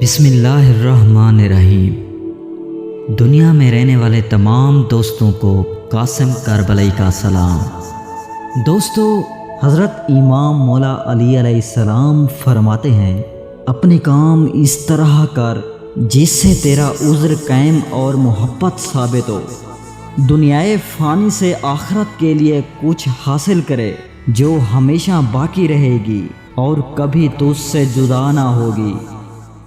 بسم اللہ الرحمن الرحیم۔ دنیا میں رہنے والے تمام دوستوں کو قاسم کربلائی کا سلام۔ دوستو، حضرت امام مولا علی علیہ السلام فرماتے ہیں، اپنے کام اس طرح کر جس سے تیرا عذر قائم اور محبت ثابت ہو، دنیائے فانی سے آخرت کے لیے کچھ حاصل کرے جو ہمیشہ باقی رہے گی اور کبھی تجھ سے جدا نہ ہوگی۔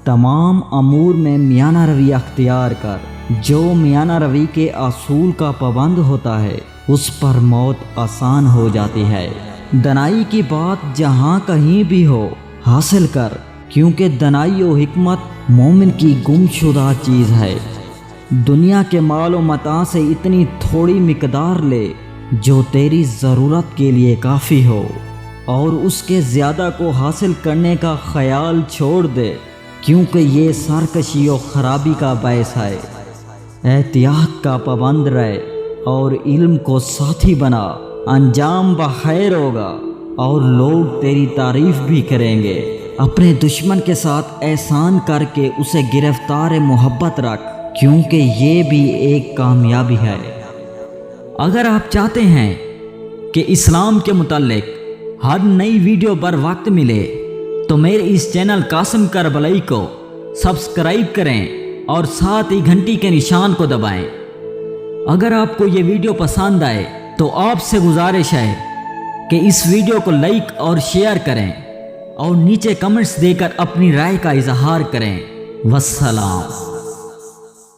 تمام امور میں میانہ روی اختیار کر، جو میانہ روی کے اصول کا پابند ہوتا ہے اس پر موت آسان ہو جاتی ہے۔ دنائی کی بات جہاں کہیں بھی ہو حاصل کر، کیونکہ دنائی و حکمت مومن کی گم شدہ چیز ہے۔ دنیا کے مال و متاع سے اتنی تھوڑی مقدار لے جو تیری ضرورت کے لیے کافی ہو، اور اس کے زیادہ کو حاصل کرنے کا خیال چھوڑ دے، کیونکہ یہ سرکشی و خرابی کا باعث ہے۔ احتیاط کا پابند رہے اور علم کو ساتھی بنا، انجام بخیر ہوگا اور لوگ تیری تعریف بھی کریں گے۔ اپنے دشمن کے ساتھ احسان کر کے اسے گرفتار محبت رکھ، کیونکہ یہ بھی ایک کامیابی ہے۔ اگر آپ چاہتے ہیں کہ اسلام کے متعلق ہر نئی ویڈیو بر وقت ملے تو میرے اس چینل قاسم کربلائی کو سبسکرائب کریں اور ساتھ ہی گھنٹی کے نشان کو دبائیں۔ اگر آپ کو یہ ویڈیو پسند آئے تو آپ سے گزارش ہے کہ اس ویڈیو کو لائک اور شیئر کریں اور نیچے کمنٹس دے کر اپنی رائے کا اظہار کریں۔ والسلام۔